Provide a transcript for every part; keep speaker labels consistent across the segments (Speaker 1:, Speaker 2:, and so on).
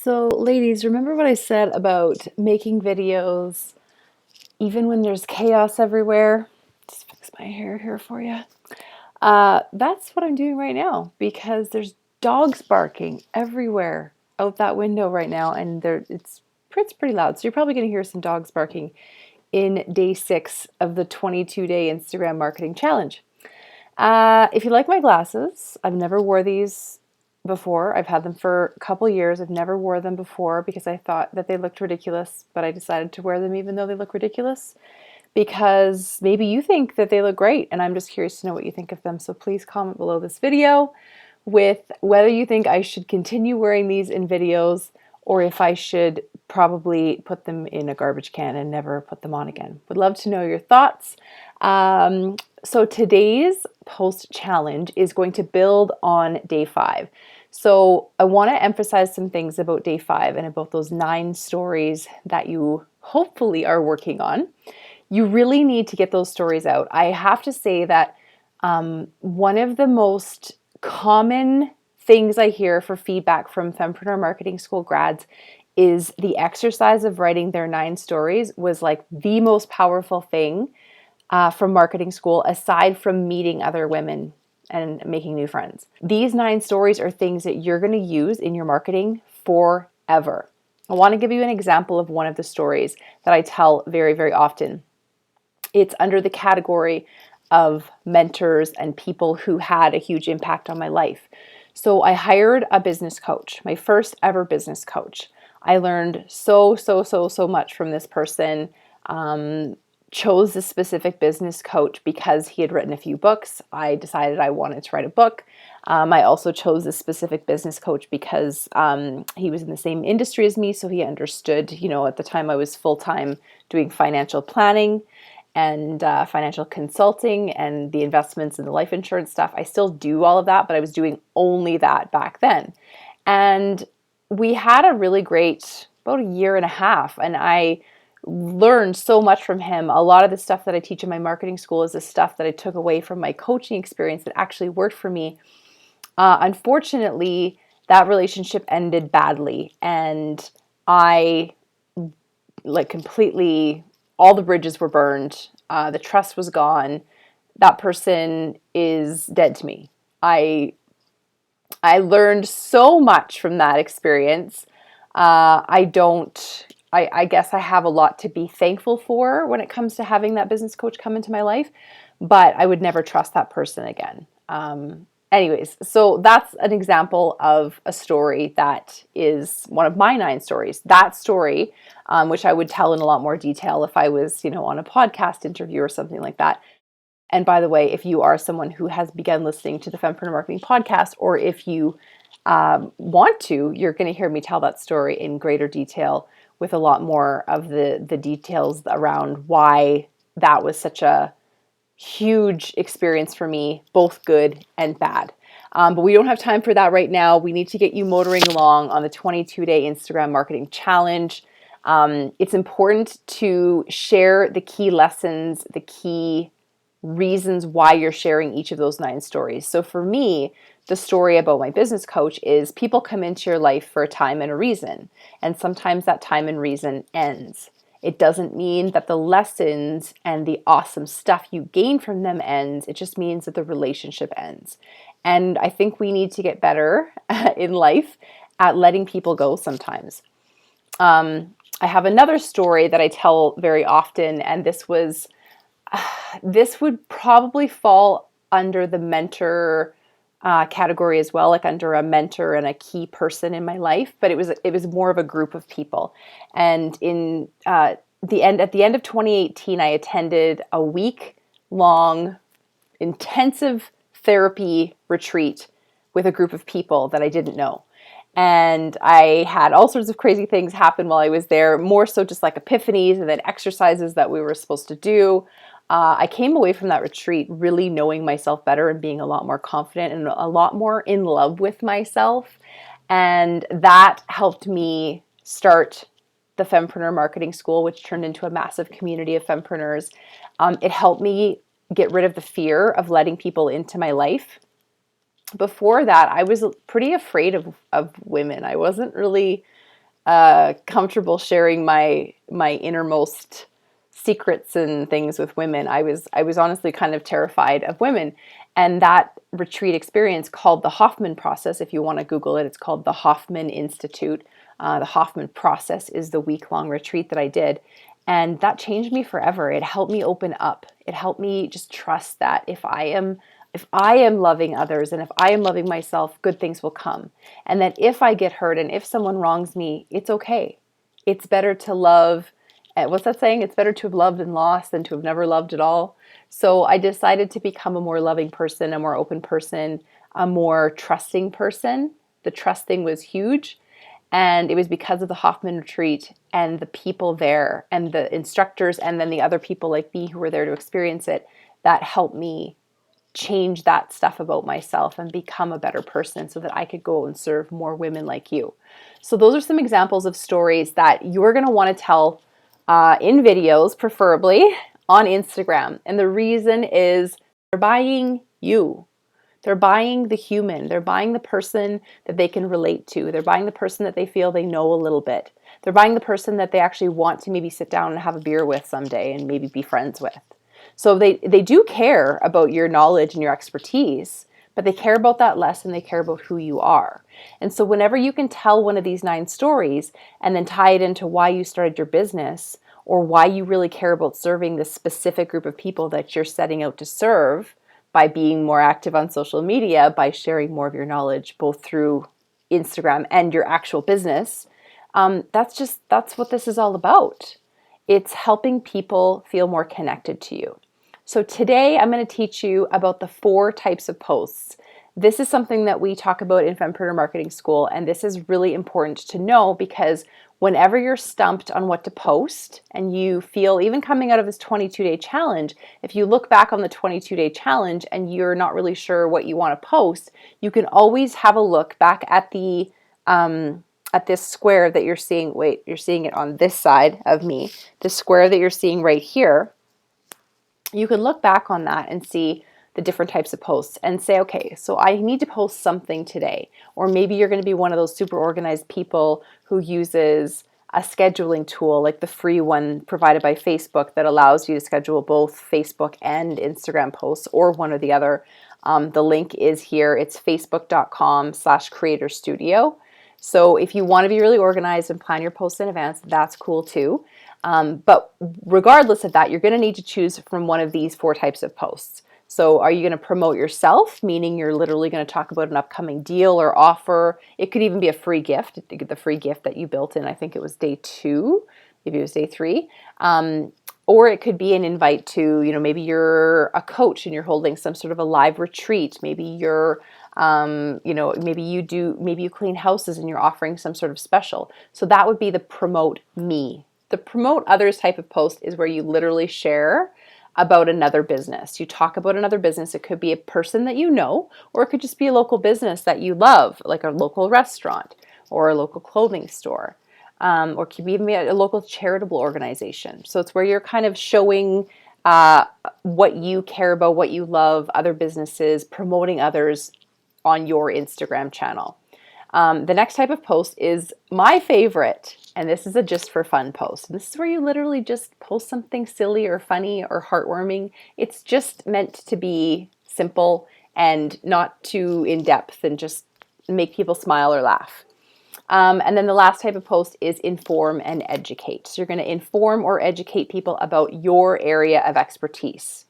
Speaker 1: So, ladies, remember what I said about making videos even when there's chaos everywhere? Just fix my hair here for you. That's what I'm doing right now because there's dogs barking everywhere out that window right now, and it's pretty loud. So you're probably going to hear some dogs barking in day 6 of the 22-day Instagram marketing challenge. If you like my glasses, I've never wore these before. I've had them for a couple years. I've never wore them before because I thought that they looked ridiculous, but I decided to wear them even though they look ridiculous because maybe you think that they look great, and I'm just curious to know what you think of them. So please comment below this video with whether you think I should continue wearing these in videos or if I should probably put them in a garbage can and never put them on again. Would love to know your thoughts. So today's post challenge is going to build on day 5. So I want to emphasize some things about day 5 and about those 9 stories that you hopefully are working on. You really need to get those stories out. I have to say that one of the most common things I hear for feedback from Fempreneur Marketing School grads is the exercise of writing their 9 stories was like the most powerful thing from marketing school, aside from meeting other women and making new friends. These 9 stories are things that you're going to use in your marketing forever. I want to give you an example of one of the stories that I tell very, very often. It's under the category of mentors and people who had a huge impact on my life. So I hired a business coach, my first ever business coach. I learned so much from this person. Chose this specific business coach because he had written a few books. I decided I wanted to write a book. I also chose this specific business coach because he was in the same industry as me, so he understood, at the time I was full-time doing financial planning and financial consulting and the investments and the life insurance stuff. I still do all of that, but I was doing only that back then. And we had a really great, about a year and a half, and I learned so much from him. A lot of the stuff that I teach in my marketing school is the stuff that I took away from my coaching experience that actually worked for me. Unfortunately, that relationship ended badly, and I completely, all the bridges were burned. The trust was gone. That person is dead to me. I learned so much from that experience. I guess I have a lot to be thankful for when it comes to having that business coach come into my life, but I would never trust that person again. Anyways, so that's an example of a story that is one of my 9 stories. That story, which I would tell in a lot more detail if I was, on a podcast interview or something like that. And by the way, if you are someone who has begun listening to the Fempreneur Marketing podcast, or if you want to, you're going to hear me tell that story in greater detail with a lot more of the details around why that was such a huge experience for me, both good and bad. But we don't have time for that right now. We need to get you motoring along on the 22-day Instagram marketing challenge. It's important to share the key lessons, the key reasons why you're sharing each of those 9 stories. So for me, the story about my business coach is people come into your life for a time and a reason, and sometimes that time and reason ends. It doesn't mean that the lessons and the awesome stuff you gain from them ends. It just means that the relationship ends. And I think we need to get better in life at letting people go sometimes. I have another story that I tell very often, and this would probably fall under the mentor category as well, like under a mentor and a key person in my life, but it was more of a group of people. And at the end of 2018, I attended a week-long intensive therapy retreat with a group of people that I didn't know. And I had all sorts of crazy things happen while I was there, more so just like epiphanies and then exercises that we were supposed to do. I came away from that retreat really knowing myself better and being a lot more confident and a lot more in love with myself. And that helped me start the Fempreneur Marketing School, which turned into a massive community of fempreneurs. It helped me get rid of the fear of letting people into my life. Before that, I was pretty afraid of women. I wasn't really comfortable sharing my innermost secrets and things with women. I was honestly kind of terrified of women. And that retreat experience, called the Hoffman process, if you want to Google it, it's called the Hoffman Institute. The Hoffman process is the week-long retreat that I did. And that changed me forever. It helped me open up. It helped me just trust that if I am loving others and if I am loving myself, good things will come. And that if I get hurt and if someone wrongs me, it's okay. It's better to love. What's that saying? It's better to have loved and lost than to have never loved at all. So I decided to become a more loving person, a more open person, a more trusting person. The trusting was huge. And it was because of the Hoffman retreat and the people there and the instructors and then the other people like me who were there to experience it that helped me change that stuff about myself and become a better person so that I could go and serve more women like you. So those are some examples of stories that you're going to want to tell in videos, preferably on Instagram. And the reason is they're buying you. They're buying the human. They're buying the person that they can relate to. They're buying the person that they feel they know a little bit. They're buying the person that they actually want to maybe sit down and have a beer with someday and maybe be friends with. So they do care about your knowledge and your expertise, but they care about that less than they care about who you are. And so whenever you can tell one of these 9 stories and then tie it into why you started your business or why you really care about serving this specific group of people that you're setting out to serve by being more active on social media, by sharing more of your knowledge, both through Instagram and your actual business, that's what this is all about. It's helping people feel more connected to you. So today I'm going to teach you about the 4 types of posts. This is something that we talk about in Fempreneur Marketing School, and this is really important to know because whenever you're stumped on what to post and you feel, even coming out of this 22-day challenge, if you look back on the 22-day challenge and you're not really sure what you want to post, you can always have a look back at the at this square that you're seeing. Wait, you're seeing it on this side of me. The square that you're seeing right here, you can look back on that and see the different types of posts and say, okay, so I need to post something today. Or maybe you're going to be one of those super organized people who uses a scheduling tool like the free one provided by Facebook that allows you to schedule both Facebook and Instagram posts or one or the other. The link is here. It's facebook.com/creatorstudio. So if you want to be really organized and plan your posts in advance, that's cool too. But regardless of that, you're going to need to choose from one of these 4 types of posts. So are you going to promote yourself, meaning you're literally going to talk about an upcoming deal or offer? It could even be a free gift, the free gift that you built in, I think it was day 2, maybe it was day 3. Or it could be an invite to, maybe you're a coach and you're holding some sort of a live retreat. Maybe you're, maybe you clean houses and you're offering some sort of special. So that would be the promote me. The promote others type of post is where you literally share about another business. You talk about another business. It could be a person that you know, or it could just be a local business that you love, like a local restaurant or a local clothing store, or it could even be a local charitable organization. So it's where you're kind of showing what you care about, what you love, other businesses, promoting others on your Instagram channel. The next type of post is my favorite, and this is a just for fun post. And this is where you literally just post something silly or funny or heartwarming. It's just meant to be simple and not too in depth and just make people smile or laugh. And then the last type of post is inform and educate. So you're going to inform or educate people about your area of expertise.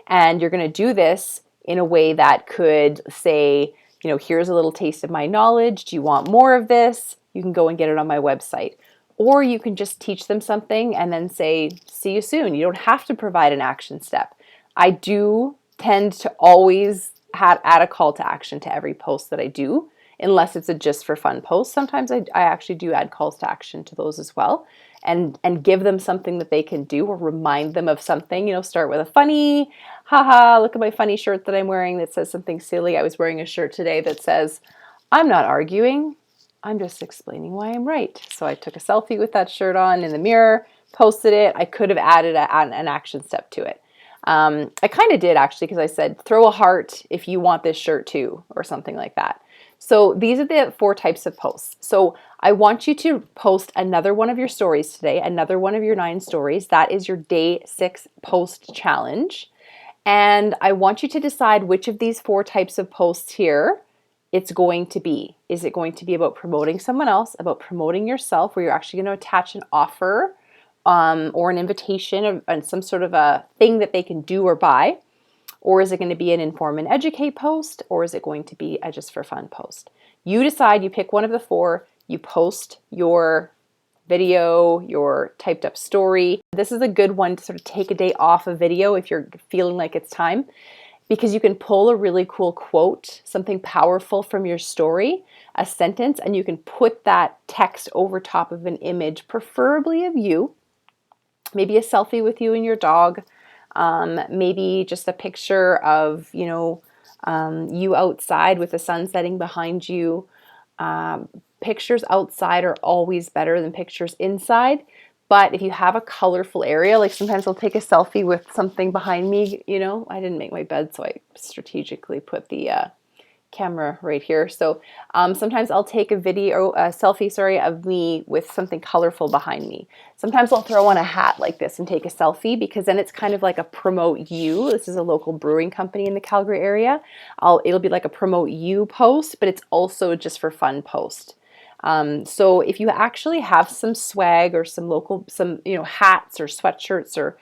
Speaker 1: And you're going to do this in a way that could say, here's a little taste of my knowledge. Do you want more of this? You can go and get it on my website. Or you can just teach them something and then say, see you soon. You don't have to provide an action step. I do tend to always add a call to action to every post that I do, unless it's a just for fun post. Sometimes I actually do add calls to action to those as well and give them something that they can do or remind them of something. Start with a funny, haha, look at my funny shirt that I'm wearing that says something silly. I was wearing a shirt today that says, I'm not arguing, I'm just explaining why I'm right. So I took a selfie with that shirt on in the mirror, posted it. I could have added an action step to it. I kind of did actually, because I said, throw a heart if you want this shirt too, or something like that. So these are the 4 types of posts. So I want you to post another one of your stories today, another one of your 9 stories. That is your day 6 post challenge. And I want you to decide which of these 4 types of posts here it's going to be. Is it going to be about promoting someone else, about promoting yourself, where you're actually going to attach an offer or an invitation and some sort of a thing that they can do or buy? Or is it going to be an inform and educate post? Or is it going to be a just for fun post? You decide, you pick one of the 4, you post your video, your typed up story. This is a good one to sort of take a day off of video if you're feeling like it's time, because you can pull a really cool quote, something powerful from your story, a sentence, and you can put that text over top of an image, preferably of you, maybe a selfie with you and your dog, maybe just a picture of, you outside with the sun setting behind you. Pictures outside are always better than pictures inside. But if you have a colorful area, like sometimes I'll take a selfie with something behind me, I didn't make my bed, so I strategically put the camera right here. So sometimes I'll take a selfie, of me with something colorful behind me. Sometimes I'll throw on a hat like this and take a selfie, because then it's kind of like a promote you. This is a local brewing company in the Calgary area. It'll be like a promote you post, but it's also just for fun post. So if you actually have some swag or some hats or sweatshirts or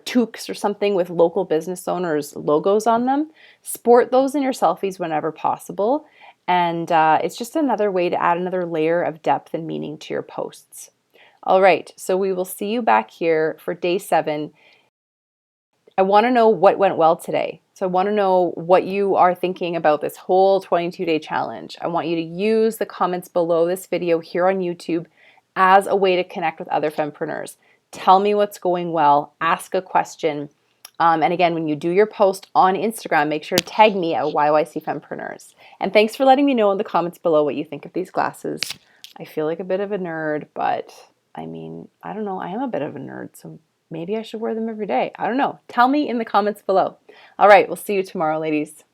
Speaker 1: toques or something with local business owners' logos on them, sport those in your selfies whenever possible. And it's just another way to add another layer of depth and meaning to your posts. All right, so we will see you back here for day 7. I want to know what went well today. So I want to know what you are thinking about this whole 22-day challenge. I want you to use the comments below this video here on YouTube as a way to connect with other fempreneurs. Tell me what's going well. Ask a question. And again, when you do your post on Instagram, make sure to tag me at YYC Fempreneurs. And thanks for letting me know in the comments below what you think of these glasses. I feel like a bit of a nerd, but I mean, I don't know. I am a bit of a nerd, so maybe I should wear them every day. I don't know. Tell me in the comments below. All right, we'll see you tomorrow, ladies.